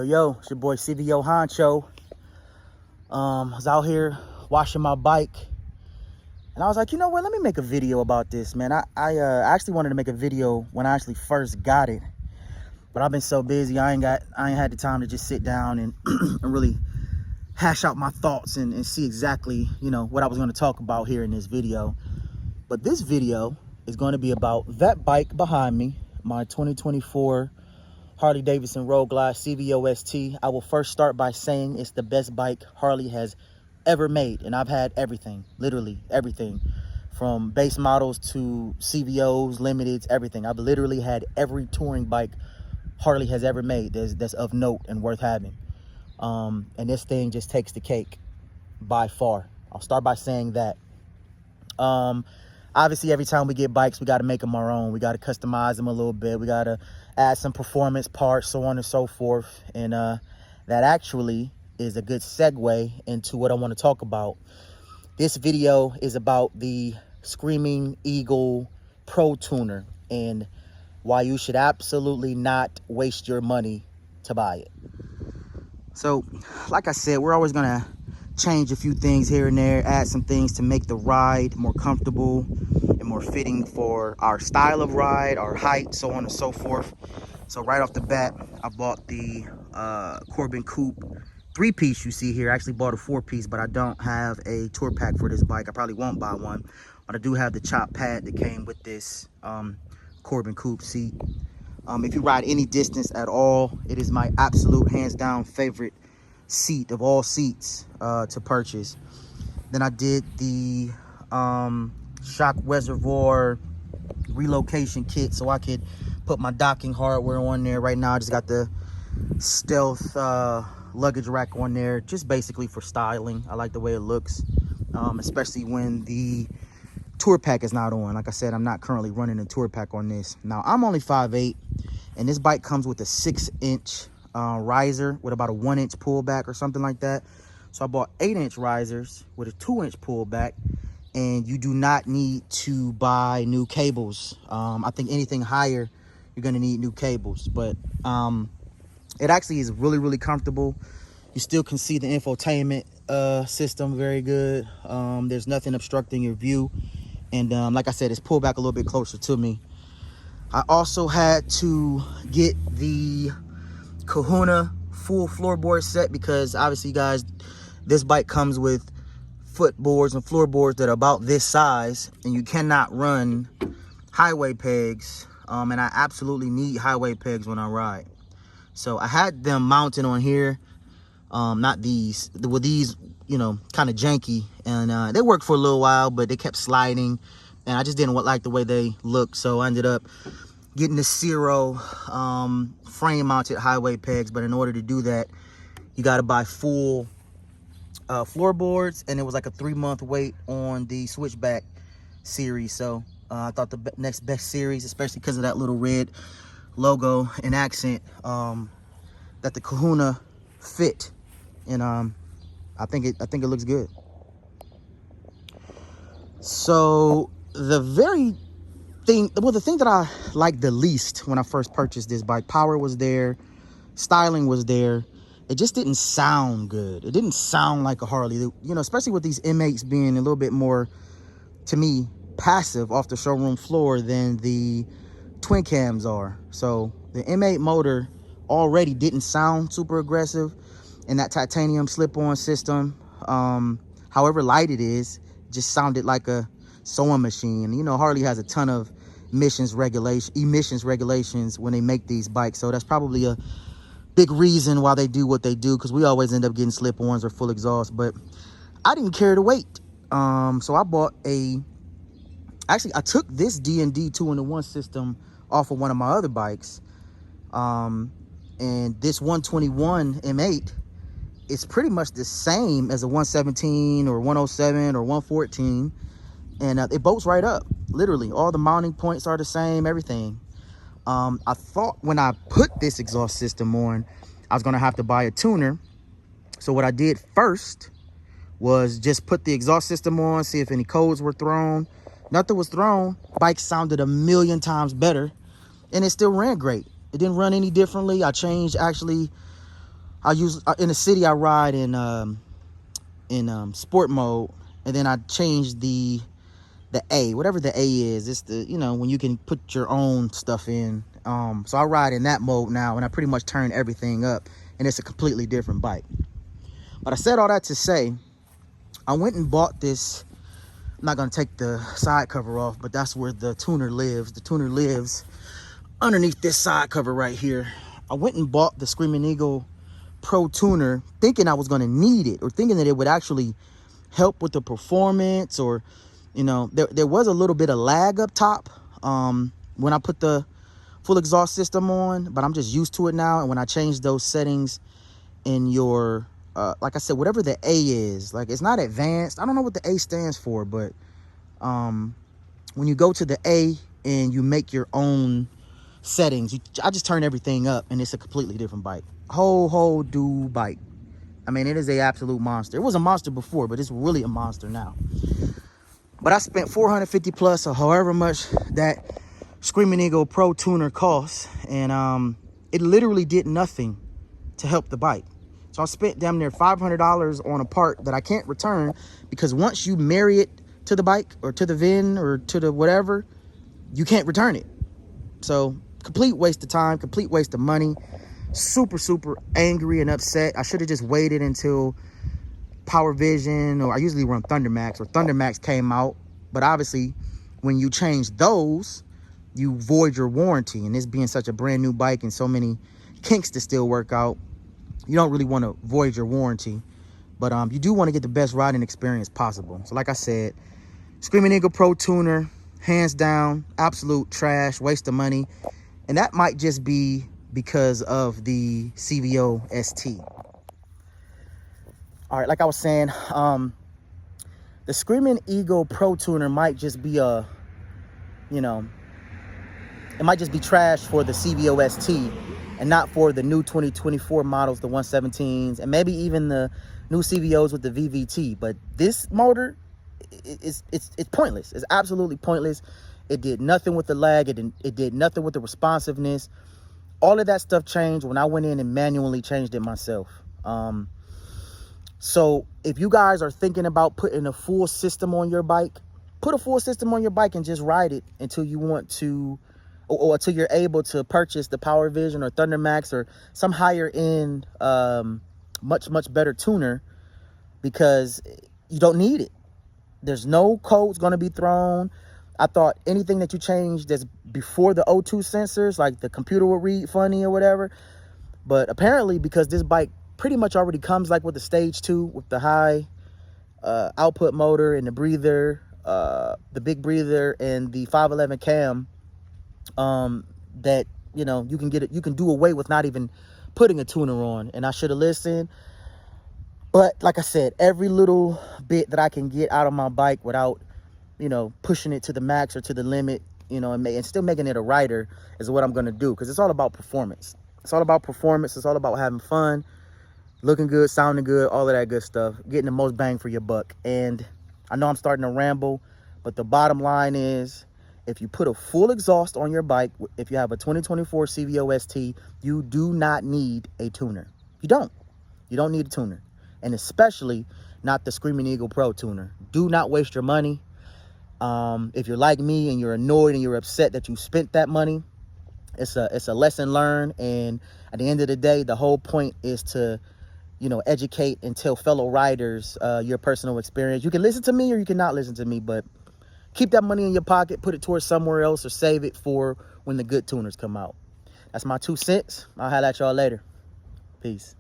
Yo, it's your boy CVO Honcho. I was out here washing my bike, and I was like, you know what? Let me make a video about this, man. I actually wanted to make a video when I actually first got it, but I've been so busy. I ain't had the time to just sit down and and really hash out my thoughts and see exactly, what I was going to talk about here in this video. But this video is going to be about that bike behind me, my 2024 Harley Davidson Road Glide CVO ST. I will first start by saying it's the best bike Harley has ever made, and I've had everything, literally everything, from base models to CVOs, limiteds, everything. I've literally had every touring bike Harley has ever made that's of note and worth having. And this thing just takes the cake by far. I'll start by saying that. Obviously, every time we get bikes, we got to make them our own. We got to customize them a little bit. We got to add some performance parts, so on and so forth. And that actually is a good segue into what I want to talk about. This video is about the Screaming Eagle Pro Tuner and why you should absolutely not waste your money to buy it. So, like I said, we're always going to change a few things here and there, add some things to make the ride more comfortable and more fitting for our style of ride, our height, so on and so forth. So right off the bat, I bought the Corbin Coupe 3-piece you see here. I actually bought a 4-piece, but I don't have a tour pack for this bike. I probably won't buy one, but I do have the chop pad that came with this Corbin Coupe seat. If you ride any distance at all, it is my absolute hands down favorite seat of all seats to purchase. Then I did the shock reservoir relocation kit so I could put my docking hardware on there. Right now I just got the stealth luggage rack on there, just basically for styling. I like the way it looks, especially when the tour pack is not on. Like I said, I'm not currently running a tour pack on this. Now I'm only 5'8", and this bike comes with a 6-inch riser with about a 1-inch pullback or something like that. So I bought 8-inch risers with a 2-inch pullback, and you do not need to buy new cables. I think anything higher, you're going to need new cables, but it actually is really comfortable. You still can see the infotainment system very good. There's nothing obstructing your view, and like I said, it's pulled back a little bit closer to me. I also had to get the Kahuna full floorboard set because obviously, guys, this bike comes with footboards and floorboards that are about this size, and you cannot run highway pegs, and I absolutely need highway pegs when I ride. So I had them mounted on here, not these, with these, kind of janky, and they worked for a little while, but they kept sliding, and I just didn't like the way they looked, so I ended up getting the Zero frame mounted highway pegs. But in order to do that, you got to buy full floorboards, and it was like a 3-month wait on the Switchback series. So I thought the next best series, especially because of that little red logo and accent, that the Kahuna fit, and I think it looks good. So the thing that I liked the least when I first purchased this bike, power was there, styling was there. It just didn't sound good. It didn't sound like a Harley, especially with these M8s being a little bit more, to me, passive off the showroom floor than the twin cams are. So the M8 motor already didn't sound super aggressive, and that titanium slip-on system, however light it is, just sounded like a sewing machine. Harley has a ton of emissions regulations when they make these bikes, so that's probably a big reason why they do what they do, because we always end up getting slip-ons or full exhaust. But I didn't care to wait, so I bought I took this D&D 2-in-1 system off of one of my other bikes, and this 121 M8 is pretty much the same as a 117 or 107 or 114, and it bolts right up. Literally, all the mounting points are the same, everything. I thought when I put this exhaust system on, I was gonna have to buy a tuner. So what I did first was just put the exhaust system on, see if any codes were thrown. Nothing was thrown. Bike sounded a million times better, and it still ran great. It didn't run any differently. I changed actually in the city, I ride in sport mode, and then I change the A, whatever the A is. It's the, you know, when you can put your own stuff in. So I ride in that mode now, and I pretty much turn everything up, and it's a completely different bike. But I said all that to say, I went and bought this. I'm not gonna take the side cover off, but that's where the tuner lives. The tuner lives underneath this side cover right here. I went and bought the Screaming Eagle Pro Tuner, thinking I was gonna need it, or thinking that it would actually help with the performance, or, you know, there was a little bit of lag up top when I put the full exhaust system on, but I'm just used to it now. And when I change those settings in your like I said, whatever the A is, like, it's not advanced. I don't know what the A stands for, but when you go to the A and you make your own settings, I just turn everything up, and it's a completely different bike. Whole do bike. I mean, it is a absolute monster. It was a monster before, but it's really a monster now. But I spent $450 plus, or however much that Screaming Eagle Pro Tuner costs, and it literally did nothing to help the bike. So I spent damn near $500 on a part that I can't return, because once you marry it to the bike, or to the VIN, or to the whatever, you can't return it. So complete waste of time, complete waste of money. Super angry and upset. I should have just waited until Power Vision, or I usually run Thunder Max, or Thunder Max came out. But obviously, when you change those, you void your warranty. And this being such a brand new bike and so many kinks to still work out, you don't really want to void your warranty. But you do want to get the best riding experience possible. So like I said, Screaming Eagle Pro Tuner, hands down, absolute trash, waste of money. And that might just be because of the CVO ST. All right, like I was saying, the Screaming Eagle Pro Tuner might just be a, you know, it might just be trash for the CVO ST, and not for the new 2024 models, the 117s, and maybe even the new CVOs with the VVT. But this motor, it's pointless. It's absolutely pointless. It did nothing with the lag. It did nothing with the responsiveness. All of that stuff changed when I went in and manually changed it myself. So if you guys are thinking about putting a full system on your bike, put a full system on your bike and just ride it until you want to, or until you're able to purchase the Power Vision or Thunder Max or some higher end, much better tuner, because you don't need it. There's no codes going to be thrown. I thought anything that you change that's before the O2 sensors, like the computer will read funny or whatever. But apparently, because this bike pretty much already comes like with the stage 2, with the high output motor and the breather, the big breather and the 511 cam, that, you know, you can do away with not even putting a tuner on. And I should have listened. But like I said, every little bit that I can get out of my bike without, you know, pushing it to the max or to the limit, you know, and still making it a rider is what I'm going to do, because it's all about performance. It's all about performance. It's all about having fun, looking good, sounding good, all of that good stuff, getting the most bang for your buck. And I know I'm starting to ramble, but the bottom line is, if you put a full exhaust on your bike, if you have a 2024 CVO ST, you do not need a tuner. You don't need a tuner. And especially not the Screaming Eagle Pro Tuner. Do not waste your money. If you're like me and you're annoyed and you're upset that you spent that money, it's a lesson learned. And at the end of the day, the whole point is to, you know, educate and tell fellow riders your personal experience. You can listen to me or you cannot listen to me, but keep that money in your pocket, put it towards somewhere else, or save it for when the good tuners come out. That's my 2 cents. I'll holler at y'all later. Peace.